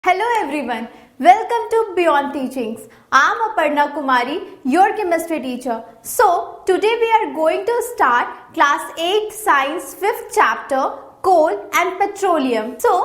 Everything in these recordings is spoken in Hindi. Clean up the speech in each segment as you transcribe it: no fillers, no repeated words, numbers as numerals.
Hello everyone, welcome to Beyond Teachings. I am Aparna Kumari, your chemistry teacher. So, today we are going to start class 8 science 5th chapter coal and petroleum. So,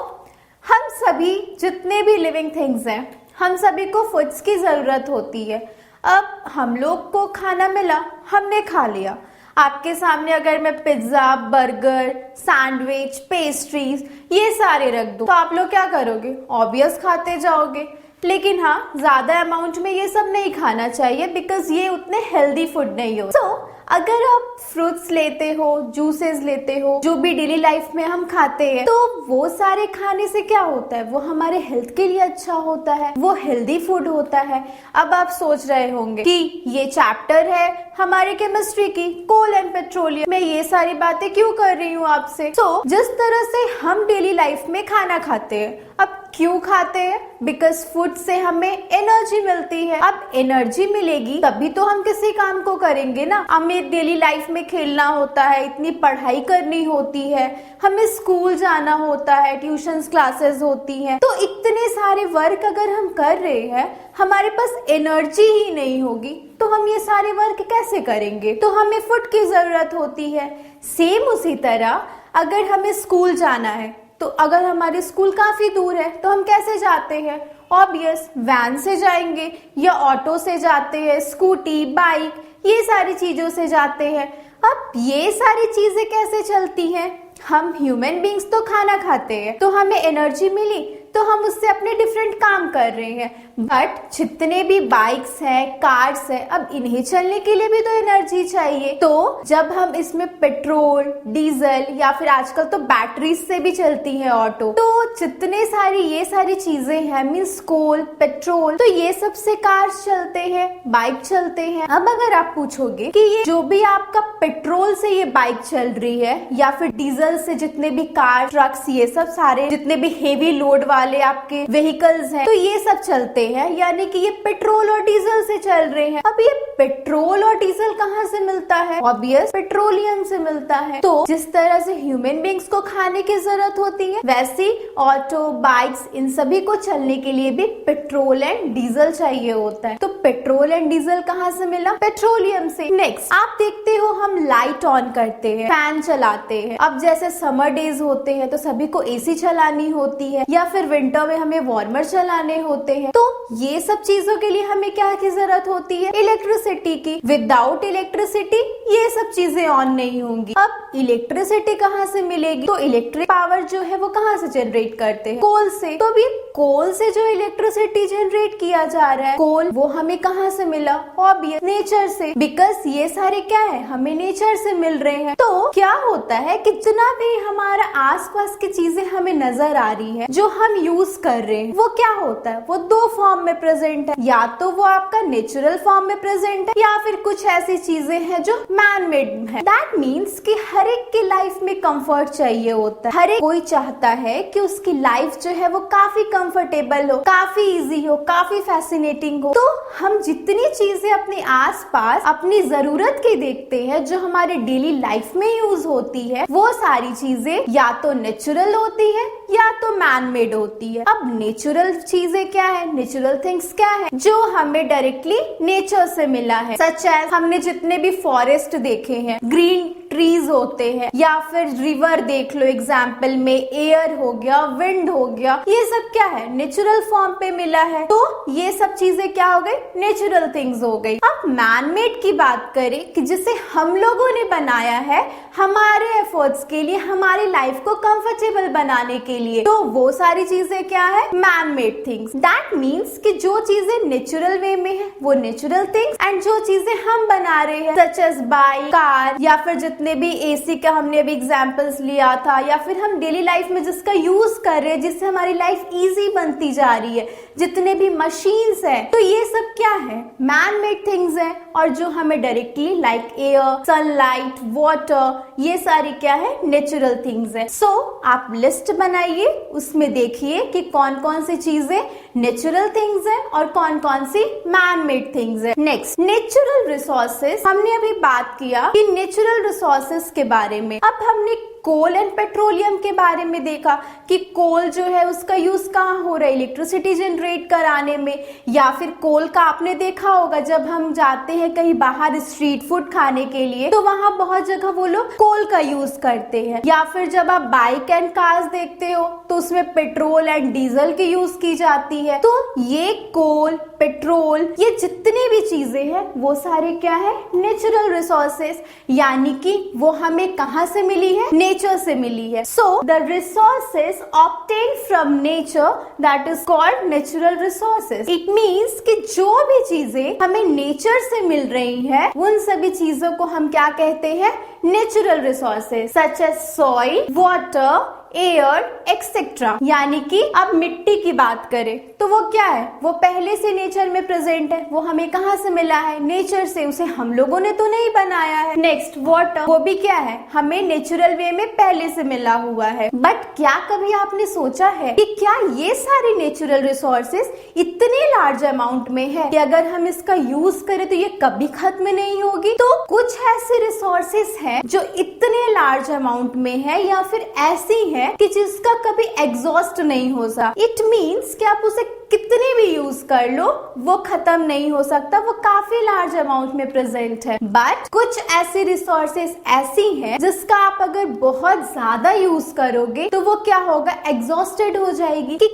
हम सभी जितने भी लिविंग थिंग्स हैं, हम सभी को फूड्स की ज़रूरत होती है. अब हम लोग को खाना मिला, हमने खा लिया. आपके सामने अगर मैं पिज्जा, बर्गर, सैंडविच, पेस्ट्रीज ये सारे रख दूं, तो आप लोग क्या करोगे? ऑब्वियस खाते जाओगे. लेकिन हाँ, ज्यादा अमाउंट में ये सब नहीं खाना चाहिए बिकॉज ये उतने हेल्दी फूड नहीं हो. तो अगर आप फ्रूट्स लेते हो, जूसेस लेते हो, जो भी डेली लाइफ में हम खाते हैं, तो वो सारे खाने से क्या होता है? वो हमारे हेल्थ के लिए अच्छा होता है, वो हेल्दी फूड होता है. अब आप सोच रहे होंगे कि ये चैप्टर है हमारे केमिस्ट्री की, कोल एंड पेट्रोलियम, मैं ये सारी बातें क्यों कर रही हूँ आपसे? तो जिस तरह से हम डेली लाइफ में खाना खाते हैं, अब क्यों खाते हैं? बिकॉज फूड से हमें एनर्जी मिलती है. अब एनर्जी मिलेगी तभी तो हम किसी काम को करेंगे ना. हमें डेली लाइफ में खेलना होता है, इतनी पढ़ाई करनी होती है, हमें स्कूल जाना होता है, ट्यूशंस क्लासेस होती हैं. तो इतने सारे वर्क अगर हम कर रहे हैं, हमारे पास एनर्जी ही नहीं होगी तो हम ये सारे वर्क कैसे करेंगे? तो हमें फूड की जरूरत होती है. सेम उसी तरह अगर हमें स्कूल जाना है, तो अगर हमारी स्कूल काफी दूर है तो हम कैसे जाते हैं? ऑब्वियस वैन से जाएंगे या ऑटो से जाते हैं, स्कूटी, बाइक, ये सारी चीजों से जाते हैं. अब ये सारी चीजें कैसे चलती हैं? हम ह्यूमन बींग्स तो खाना खाते हैं, तो हमें एनर्जी मिली तो हम उससे अपने डिफरेंट काम कर रहे हैं. बट जितने भी बाइक्स हैं, कार्स हैं, अब इन्हें चलने के लिए भी तो एनर्जी चाहिए. तो जब हम इसमें पेट्रोल, डीजल या फिर आजकल तो बैटरीज से भी चलती है ऑटो, तो जितने सारी ये सारी चीजें हैं, मीन्स कोल, पेट्रोल, तो ये सब से कार्स चलते हैं, बाइक चलते हैं. अब अगर आप पूछोगे कि ये जो भी आपका पेट्रोल से ये बाइक चल रही है या फिर डीजल से जितने भी कार, ट्रक्स, ये सब सारे जितने भी हेवी लोड वाले आपके व्हीकल्स हैं, तो ये सब चलते हैं, यानी कि ये पेट्रोल और डीजल से चल रहे हैं. अब ये पेट्रोल और डीजल कहाँ से मिलता है? ऑब्वियस पेट्रोलियम से मिलता है. तो जिस तरह से ह्यूमन बींग्स को खाने की जरूरत होती है, वैसे ऑटो, बाइक्स, इन सभी को चलने के लिए भी पेट्रोल एंड डीजल चाहिए होता है. तो पेट्रोल एंड डीजल कहाँ से मिला? पेट्रोलियम से. नेक्स्ट आप देखते हो हम लाइट ऑन करते हैं, फैन चलाते हैं. अब जैसे समर डेज होते हैं तो सभी को एसी चलानी होती है, या फिर विंटर में हमें वार्मर चलाने होते हैं. तो ये सब चीजों के लिए हमें क्या की जरूरत होती है? इलेक्ट्रिसिटी की. विदाउट इलेक्ट्रिसिटी ये सब चीजें ऑन नहीं होंगी. अब इलेक्ट्रिसिटी कहाँ से मिलेगी? तो इलेक्ट्रिक पावर जो है वो कहाँ से जनरेट करते हैं? कोल से. तो अभी कोल से जो इलेक्ट्रिसिटी जनरेट किया जा रहा है, कोल, वो हमें कहाँ से मिला? ऑब्वियस नेचर से. बिकॉज ये सारे क्या है? हमें नेचर से मिल रहे हैं. तो क्या होता है कि जितना भी हमारा आसपास की चीजें हमें नजर आ रही है, जो हम यूज कर रहे हैं, वो क्या होता है? वो दो फॉर्म में प्रेजेंट है. या तो वो आपका नेचुरल फॉर्म में प्रेजेंट है, या फिर कुछ ऐसी चीजें हैं जो मैन मेड है. दैट मीन्स कि हर एक की लाइफ में कंफर्ट चाहिए होता है. हर एक कोई चाहता है कि उसकी लाइफ जो है वो काफी कंफर्टेबल हो, काफी इजी हो, काफी फैसिनेटिंग हो. तो हम जितनी चीजें अपने आसपास अपनी जरूरत की देखते हैं, जो हमारे डेली लाइफ में यूज होती है, वो सारी चीजें या तो नेचुरल होती है या तो मैन मेड होती है. अब नेचुरल चीजें क्या है? नेचुरल थिंग्स क्या है? जो हमें डायरेक्टली नेचर से मिला है. सच एज हमने जितने भी फॉरेस्ट देखे हैं, ग्रीन ट्रीज होते हैं, या फिर रिवर देख लो एग्जाम्पल में, एयर हो गया, विंड हो गया, ये सब क्या है? नेचुरल फॉर्म पे मिला है. तो ये सब चीजें क्या हो गई? नेचुरल थिंग्स हो गई. अब मैन मेड की बात करें कि जिसे हम लोगों ने बनाया है हमारे एफर्ट्स के लिए, हमारी लाइफ को कंफर्टेबल बनाने के लिए, तो वो सारी चीजें क्या है? Man made things. That means कि जो चीजें नेचुरल वे में है वो नेचुरल थिंग्स, एंड जो चीजें हम बना रहे हैं सच एज बाइक, कार, या फिर जितने भी एसी का हमने अभी एग्जांपल्स लिया था, या फिर हम डेली लाइफ में जिसका यूज कर रहे हैं, जिससे हमारी लाइफ इजी बनती जा रही है, जितने भी मशीन्स हैं, तो ये सब क्या है? मैन मेड थिंग्स हैं. और जो हमें directly like air, sunlight, water, ये सारी क्या है? नेचुरल थिंग्स है. सो आप लिस्ट बनाइए, उसमें देखिए कि कौन कौन सी चीजें नेचुरल थिंग्स है और कौन कौन सी मैन मेड थिंग्स है. Next natural resources. हमने अभी बात किया कि नेचुरल रिसोर्सेस के बारे में. अब हमने कोल एंड पेट्रोलियम के बारे में देखा कि कोल जो है उसका यूज कहाँ हो रहा है, इलेक्ट्रिसिटी जनरेट कराने में, या फिर कोल का आपने देखा होगा जब हम जाते हैं कहीं बाहर स्ट्रीट फूड खाने के लिए तो वहां बहुत जगह वो लोग कोल का यूज करते हैं, या फिर जब आप बाइक एंड कार्स देखते हो तो उसमें पेट्रोल एंड डीजल की यूज की जाती है। तो ये कोल, पेट्रोल, ये जितनी भी चीजें हैं वो सारे क्या है, नेचुरल रिसोर्सेस, यानी कि वो हमें कहाँ से मिली है, नेचर से मिली है। So the resources obtained from nature that is called natural resources. It means कि जो भी चीजें हमें नेचर से मिल रही है उन सभी चीजों को हम क्या कहते हैं, natural resources such as soil, water, air etcetera. यानी कि अब मिट्टी की बात करें तो वो क्या है, वो पहले से नेचर में प्रेजेंट है, वो हमें कहाँ से मिला है, नेचर से, उसे हम लोगों ने तो नहीं बनाया है। नेक्स्ट वाटर, वो भी क्या है, हमें नेचुरल वे में पहले से मिला हुआ है। बट क्या कभी आपने सोचा है कि क्या ये सारे नेचुरल रिसोर्सेस इतने लार्ज अमाउंट में है कि अगर हम इसका यूज करें तो ये कभी खत्म नहीं होगी? तो कुछ ऐसे रिसोर्सेस हैं जो इतने लार्ज अमाउंट में है या फिर ऐसी है कि जिसका कभी एग्जॉस्ट नहीं हो सकता। इट मीन्स कि आप उसे कितने भी यूज कर लो वो खत्म नहीं हो सकता, वो काफी लार्ज अमाउंट में प्रेजेंट है। बट कुछ ऐसी रिसोर्सेस ऐसी हैं जिसका आप अगर बहुत ज्यादा यूज करोगे तो वो क्या होगा, एग्जॉस्टेड हो जाएगी। कि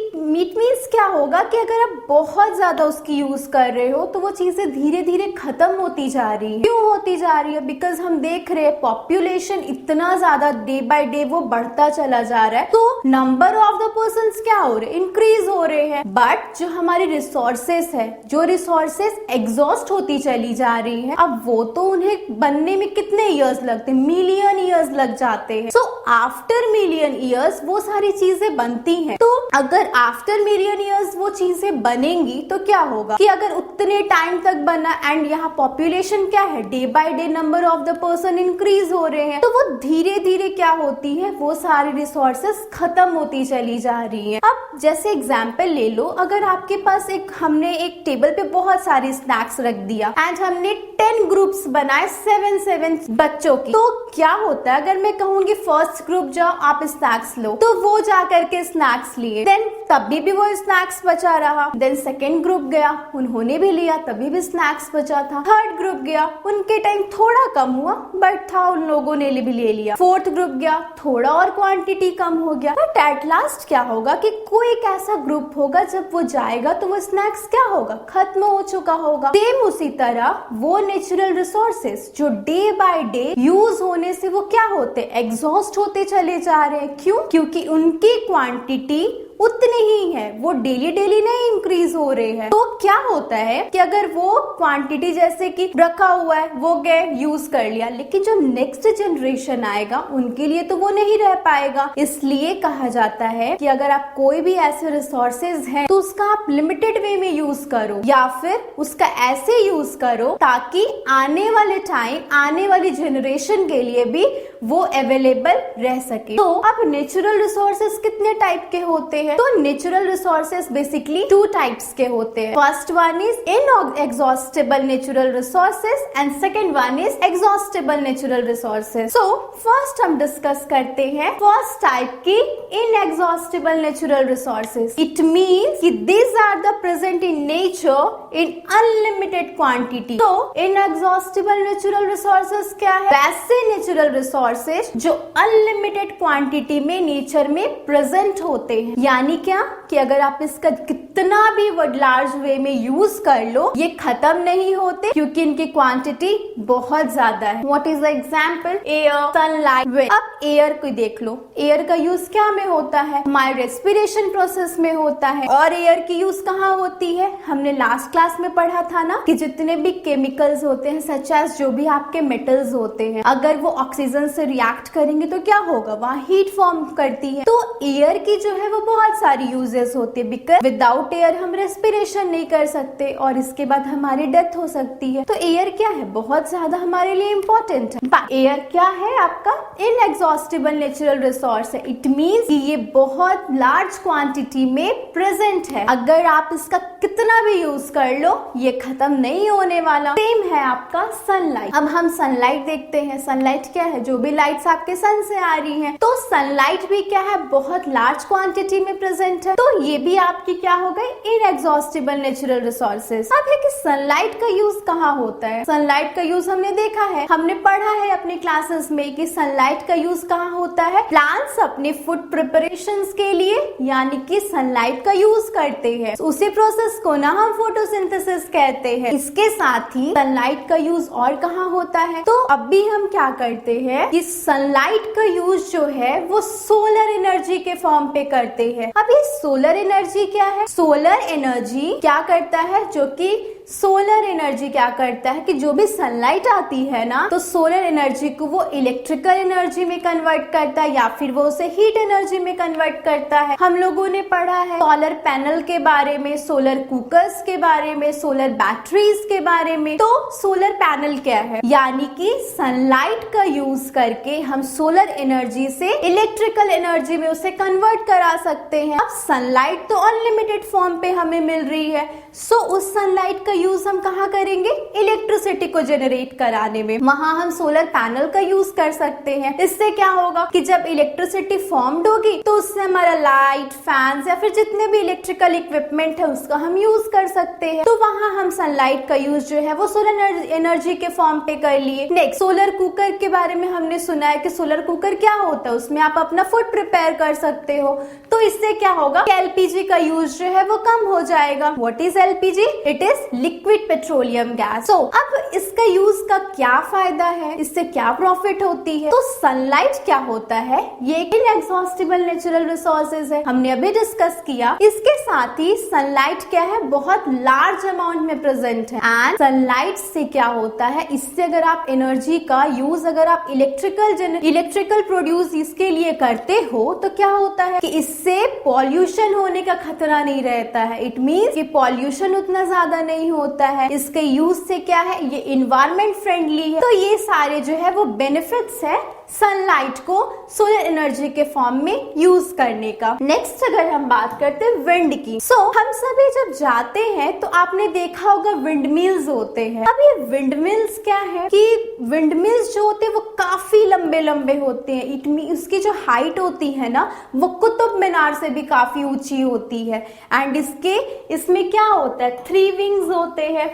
इट मीन्स क्या होगा कि अगर आप बहुत ज्यादा उसकी यूज कर रहे हो तो वो चीजें धीरे धीरे खत्म होती जा रही है। क्यों होती जा रही है? बिकॉज हम देख रहे हैं पॉपुलेशन इतना ज्यादा डे बाय डे वो बढ़ता चला जा रहा है, तो नंबर ऑफ द पर्संस क्या हो रहे, इंक्रीज हो रहे हैं। बट जो हमारी रिसोर्सेस है, जो रिसोर्सेस एग्जॉस्ट होती चली जा रही है, अब वो तो उन्हें बनने में कितने इयर्स लगते हैं, मिलियन इयर्स लग जाते हैं। सो आफ्टर मिलियन इयर्स वो सारी चीजें बनती हैं। तो अगर आफ्टर मिलियन इयर्स वो चीजें बनेंगी तो क्या होगा कि अगर उतने टाइम तक बना एंड यहाँ पॉपुलेशन क्या है, day by day number of the person increase हो रहे हैं, तो वो धीरे धीरे क्या होती है, वो सारी रिसोर्सेस खत्म होती चली जा रही है। अब जैसे एग्जाम्पल ले लो, अगर आपके पास हमने एक टेबल पे बहुत सारी स्नैक्स रख दिया एंड हमने 10 ग्रुप्स बनाए 7 बच्चों की, तो क्या होता है अगर मैं कहूंगी फर्स्ट ग्रुप जाओ आप स्नैक्स लो, तो वो जा करके स्नैक्स लिए, देन तभी भी वो स्नैक्स बचा रहा। देन सेकेंड ग्रुप गया, उन्होंने भी लिया, तभी भी स्नैक्स बचा था। थर्ड ग्रुप गया, उनके टाइम थोड़ा कम हुआ बट था, उन लोगों ने भी ले लिया। फोर्थ ग्रुप गया, थोड़ा और क्वांटिटी कम हो गया। बट एट लास्ट क्या होगा कि कोई एक ऐसा ग्रुप होगा जब वो जाएगा तो वो स्नैक्स क्या होगा, खत्म हो चुका होगा। सेम उसी तरह वो नेचुरल रिसोर्सेस जो डे बाय डे यूज होने से वो क्या होते, एग्जॉस्ट होते चले जा रहे हैं। क्यों? क्योंकि उनकी क्वांटिटी उतनी ही है, वो डेली डेली नहीं इंक्रीज हो रहे हैं। तो क्या होता है कि अगर वो क्वांटिटी जैसे कि रखा हुआ है वो गए यूज कर लिया, लेकिन जो नेक्स्ट जनरेशन आएगा उनके लिए तो वो नहीं रह पाएगा। इसलिए कहा जाता है कि अगर आप कोई भी ऐसे रिसोर्सेज हैं तो उसका आप लिमिटेड वे में यूज करो, या फिर उसका ऐसे यूज करो ताकि आने वाले टाइम, आने वाली जनरेशन के लिए भी वो अवेलेबल रह सके। तो अब नेचुरल रिसोर्सेज कितने टाइप के होते हैं? तो नेचुरल रिसोर्सेज बेसिकली 2 टाइप्स के होते हैं। First one is inexhaustible natural resources and second one is exhaustible natural resources. So first हम डिस्कस करते हैं फर्स्ट टाइप की, inexhaustible natural resources. It means कि these are the present in nature in unlimited quantity। तो इनएग्जॉस्टेबल नेचुरल रिसोर्सेज क्या है? वैसे नेचुरल रिसोर्सेज जो अनलिमिटेड क्वांटिटी में नेचर में प्रेजेंट होते हैं। यानी क्या कि अगर आप इसका कितना भी लार्ज वे में यूज कर लो ये खत्म नहीं होते, क्योंकि इनकी क्वांटिटी बहुत ज्यादा है। What is the example? Air, sunlight, wind. अब एयर को देख लो, एयर का यूज क्या में होता है? हमारे रेस्पिरेशन प्रोसेस में होता है। और एयर की यूज कहाँ होती है? हमने लास्ट क्लास में पढ़ा था ना कि जितने भी केमिकल्स होते हैं सच एज जो भी आपके मेटल्स होते हैं, अगर वो ऑक्सीजन से रिएक्ट करेंगे तो क्या होगा, वहाँ हीट फॉर्म करती है। तो एयर की जो है वो बहुत सारी यूजेस होती है, बिकॉज विदाउट एयर हम रेस्पिरेशन नहीं कर सकते और इसके बाद हमारी डेथ हो सकती है। तो एयर क्या है, बहुत ज्यादा हमारे लिए इम्पोर्टेंट है। एयर क्या है? आपका इनएग्जॉस्टेबल नेचुरल रिसोर्स है। इट मीन्स कि ये बहुत लार्ज क्वांटिटी में प्रेजेंट है, अगर आप इसका कितना भी यूज कर लो ये खत्म नहीं होने वाला। सेम है आपका सनलाइट। अब हम सनलाइट देखते हैं। सनलाइट क्या है? जो भी लाइट्स आपके सन से आ रही हैं। तो सनलाइट भी क्या है, बहुत लार्ज क्वांटिटी में प्रेजेंट है। तो ये भी आपकी क्या हो गई, इनएग्जॉस्टिबल नेचुरल रिसोर्सेज। अब है कि सनलाइट का यूज कहाँ होता है। सनलाइट का यूज हमने देखा है, हमने पढ़ा है अपने क्लासेस में कि सनलाइट का यूज कहाँ होता है। प्लांट्स अपने फूड प्रिपरेशंस के लिए यानी कि सनलाइट का यूज करते हैं। उसी प्रोसेस को ना हम फोटोसिंथेसिस कहते हैं। इसके साथ ही सनलाइट का यूज और कहाँ होता है, तो अब भी हम क्या करते हैं कि सनलाइट का यूज जो है वो सोलर एनर्जी के फॉर्म पे करते हैं। अब ये सोलर एनर्जी क्या है, सोलर एनर्जी क्या करता है, जो कि सोलर एनर्जी क्या करता है कि जो भी सनलाइट आती है ना, तो सोलर एनर्जी को वो इलेक्ट्रिकल एनर्जी में कन्वर्ट करता है या फिर वो उसे हीट एनर्जी में कन्वर्ट करता है। हम लोगों ने पढ़ा है सोलर पैनल के बारे में, सोलर कुकर्स के बारे में, सोलर बैटरीज के बारे में। तो सोलर पैनल क्या है, यानी कि सनलाइट का यूज करके हम सोलर एनर्जी से इलेक्ट्रिकल एनर्जी में उसे कन्वर्ट करा सकते हैं। अब सनलाइट तो अनलिमिटेड फॉर्म पे हमें मिल रही है, सो उस सनलाइट का यूज हम कहाँ करेंगे, इलेक्ट्रिसिटी को जनरेट कराने में। वहां हम सोलर पैनल का यूज कर सकते हैं। इससे क्या होगा कि जब इलेक्ट्रिसिटी फॉर्म्ड होगी तो उससे हमारा लाइट, फैंस या फिर जितने भी इलेक्ट्रिकल इक्विपमेंट है उसका हम यूज कर सकते हैं। तो वहां हम सनलाइट का यूज जो है वो सोलर एनर्जी के फॉर्म पे कर लिए। नेक्स्ट सोलर कुकर के बारे में हमने सुना है कि सोलर कुकर क्या होता है, उसमें आप अपना फूड प्रिपेयर कर सकते हो। तो इससे क्या होगा, एलपीजी का यूज जो है वो कम हो जाएगा। What is LPG, it is liquid petroleum gas. तो अब इसका यूज का क्या फायदा है, इससे क्या प्रॉफिट होती है। तो सनलाइट क्या होता है, ये इनएग्जॉस्टिबल नेचुरल रिसोर्सेज है, हमने अभी डिस्कस किया। इसके साथ ही सनलाइट क्या है, बहुत लार्ज अमाउंट में प्रेजेंट है। एंड सनलाइट से क्या होता है, इससे अगर आप एनर्जी का यूज अगर आप इलेक्ट्रिकल प्रोड्यूस इसके लिए करते हो तो क्या होता है कि इससे पॉल्यूशन होने का खतरा नहीं रहता है। इट मीन्स कि पॉल्यूशन उतना ज्यादा नहीं होता है। इसके यूज से क्या है, ये इन्वायरमेंट फ्रेंडली है। तो ये सारे जो है वो बेनिफिट्स है सनलाइट को सोलर एनर्जी के फॉर्म में यूज करने का। नेक्स्ट अगर हम बात करते हैं विंड की, हम सभी जब जाते हैं तो आपने देखा होगा विंड मिल्स होते हैं। अब ये विंड मिल्स क्या है कि विंड मिल्स जो होते हैं वो काफी लंबे लंबे होते हैं। इट मीन उसकी जो हाइट होती है ना वो कुतुब मीनार से भी काफी ऊंची होती है। एंड इसमें क्या होता है, 3 विंग्स होते हैं।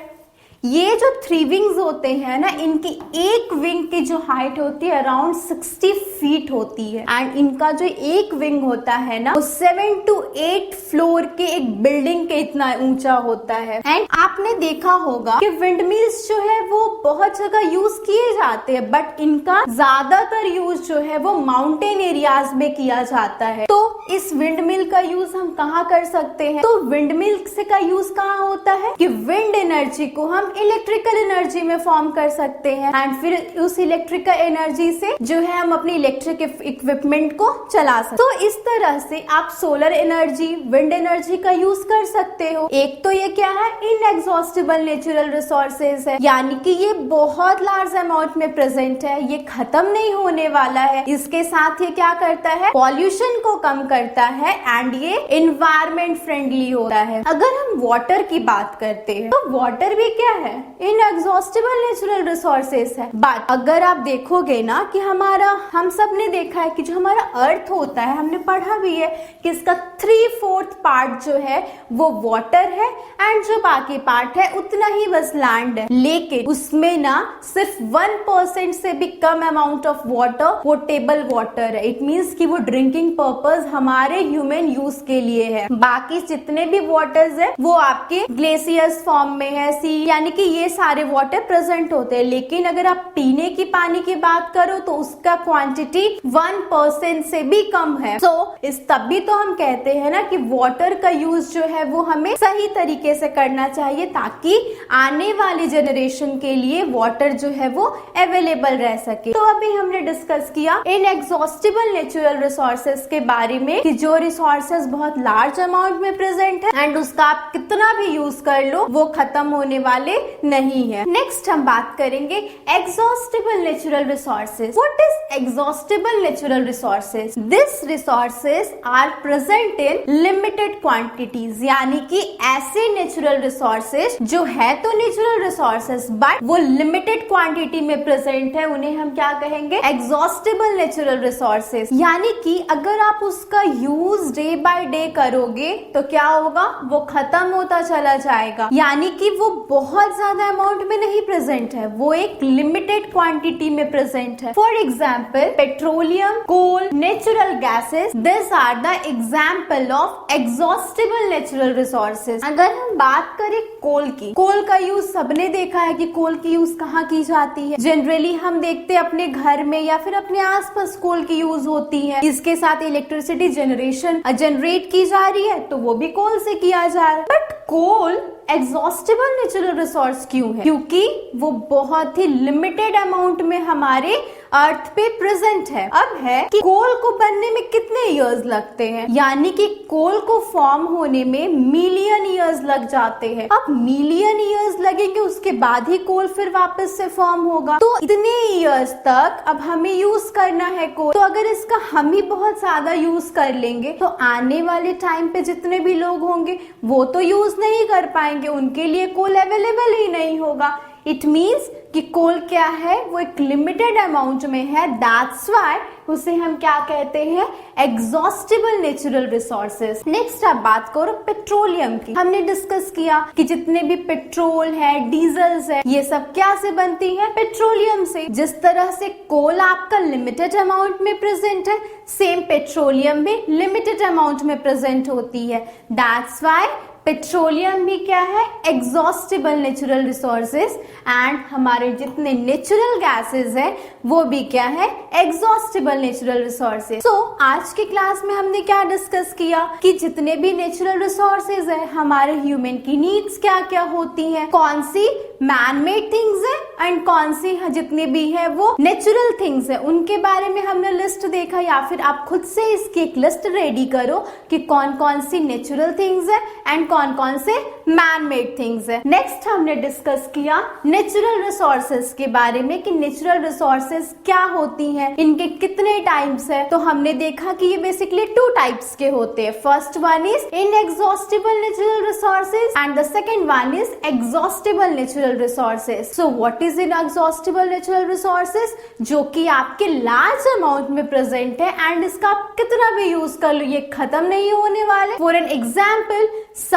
ये जो 3 विंग्स होते हैं ना, इनकी एक विंग की जो हाइट होती है अराउंड 60 फीट होती है। एंड इनका जो एक विंग होता है ना वो 7 to 8 फ्लोर के एक बिल्डिंग के इतना ऊंचा होता है। एंड आपने देखा होगा कि विंड मिल्स जो है वो बहुत जगह यूज किए जाते हैं, बट इनका ज्यादातर यूज जो है वो माउंटेन एरियाज में किया जाता है। तो इस विंड मिल का यूज हम कहाँ कर सकते हैं, तो विंड मिल से का यूज कहाँ होता है कि विंड एनर्जी को हम इलेक्ट्रिकल एनर्जी में फॉर्म कर सकते हैं। एंड फिर उस इलेक्ट्रिकल एनर्जी से जो है हम अपनी इलेक्ट्रिक इक्विपमेंट को चला सकते। तो इस तरह से आप सोलर एनर्जी, विंड एनर्जी का यूज कर सकते हो। एक तो ये क्या है, इनएग्जॉस्टिबल नेचुरल रिसोर्सेज है, यानी कि ये बहुत लार्ज अमाउंट में प्रेजेंट है, ये खत्म नहीं होने वाला है। इसके साथ ये क्या करता है, पॉल्यूशन को कम करता है एंड ये एनवायरमेंट फ्रेंडली होता है। अगर हम वाटर की बात करते हैं तो वाटर भी क्या है, इनएग्जॉस्टिबल नेचुरल रिसोर्सेज है। बट अगर आप देखोगे ना कि हम सब ने देखा है कि जो हमारा अर्थ होता है, हमने पढ़ा भी है कि इसका 3/4 पार्ट जो है वो वाटर है एंड जो बाकी पार्ट है उतना ही बस लैंड है। लेकिन उसमें ना सिर्फ 1% से भी कम amount of water potable water है। इट मीन्स कि वो ड्रिंकिंग पर्पस हमारे ह्यूमन यूज के लिए है। बाकी जितने भी वाटर्स है वो आपके ग्लेशियर्स फॉर्म में है, सी यानी कि ये सारे वाटर प्रेजेंट होते हैं। लेकिन अगर आप पीने की पानी की बात करो तो उसका क्वांटिटी 1% से भी कम है। इस तभी तो हम कहते हैं ना कि वाटर का यूज जो है वो हमें सही तरीके से करना चाहिए ताकि आने वाली जनरेशन के लिए वाटर जो है वो अवेलेबल रह सके। तो अभी हमने डिस्कस किया इनएग्जॉस्टिबल नेचुरल रिसोर्सेज के बारे में कि जो रिसोर्सेज बहुत लार्ज अमाउंट में प्रेजेंट है एंड उसका आप कितना भी यूज कर लो वो खत्म होने वाले नहीं है। नेक्स्ट हम बात करेंगे exhaustible natural resources. What is exhaustible natural resources? This resources are present in limited quantities, यानी कि ऐसे नेचुरल रिसोर्सेज जो है तो नेचुरल रिसोर्सेज बट वो लिमिटेड क्वांटिटी में प्रेजेंट है, उन्हें हम क्या कहेंगे? Exhaustible natural resources. यानी कि अगर आप उसका यूज डे बाय डे करोगे तो क्या होगा? वो खत्म होता चला जाएगा, यानी कि वो बहुत ज्यादा अमाउंट में नहीं प्रेजेंट है, वो एक लिमिटेड क्वांटिटी में प्रेजेंट है। For example petroleum, coal, natural gases, this are the example of exhaustible natural resources. अगर हम बात करें कोल की, कोल का यूज सबने देखा है कि कोल की यूज कहाँ की जाती है। जनरली हम देखते हैं अपने घर में या फिर अपने आसपास कोल की यूज होती है। इसके साथ इलेक्ट्रिसिटी जनरेट की जा रही है तो वो भी कोल से किया जा रहा है। But coal exhaustible natural resource क्यों है? क्योंकि वो बहुत ही लिमिटेड अमाउंट में हमारे अर्थ पे प्रेजेंट है। अब है कि कोल को बनने में कितने इयर्स लगते हैं, यानी कि कोल को फॉर्म होने में मिलियन इयर्स लग जाते हैं। अब मिलियन इयर्स लगेंगे, उसके बाद ही कोल फिर वापस से फॉर्म होगा। तो इतने इयर्स तक अब हमें यूज करना है कोल। तो अगर इसका हम ही बहुत ज्यादा यूज कर लेंगे तो आने वाले टाइम पे जितने भी लोग होंगे वो तो यूज नहीं कर पाएंगे, उनके लिए कोल अवेलेबल ही नहीं होगा। इट मीन्स कि कोल क्या है? वो एक लिमिटेड अमाउंट में है, दैट्स व्हाई उसे हम क्या कहते हैं? Exhaustible natural resources. नेक्स्ट आप बात करो पेट्रोलियम की। हमने डिस्कस किया कि जितने भी पेट्रोल है, डीजल्स है, ये सब क्या से बनती है? पेट्रोलियम से। जिस तरह से कोल आपका लिमिटेड अमाउंट में प्रेजेंट है, सेम पेट्रोलियम भी लिमिटेड अमाउंट में प्रेजेंट होती है, दैट्स व्हाई पेट्रोलियम भी क्या है? Exhaustible natural resources. एंड हमारे जितने नेचुरल गैसेस है वो भी क्या है? Exhaustible natural resources. सो आज की क्लास में हमने क्या डिस्कस किया कि जितने भी नेचुरल रिसोर्सेज है, हमारे ह्यूमन की नीड्स क्या क्या होती हैं, कौन सी मैन मेड थिंग्स है एंड कौन सी जितने भी है वो नेचुरल थिंग्स है, उनके बारे में हमने लिस्ट देखा। या फिर आप खुद से इसकी एक लिस्ट रेडी करो कि कौन कौन सी नेचुरल थिंग्स है एंड कौन कौन से मैन मेड थिंग्स है। नेक्स्ट हमने डिस्कस किया नेचुरल रिसोर्सेज के बारे में कि नेचुरल रिसोर्सेज क्या होती हैं, इनके कितने टाइप्स है। तो हमने देखा कि ये बेसिकली 2 टाइप्स के होते हैं। First one is inexhaustible natural resources and the second one is exhaustible natural resources. So what is inexhaustible natural resources? जो कि आपके लार्ज अमाउंट में प्रेजेंट है एंड इसका आप कितना भी यूज कर लो ये खत्म नहीं होने वाले। For an example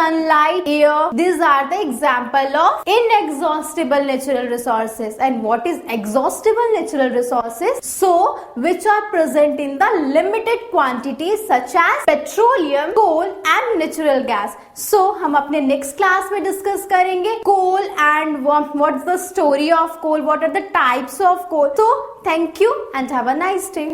sunlight, air, these are the example of inexhaustible natural resources. And what is exhaustible natural resources? So which are present in the limited quantities such as petroleum, coal and natural gas. So हम अपने next class में discuss करेंगे coal and what's the story of coal, what are the types of coal. So thank you and have a nice day.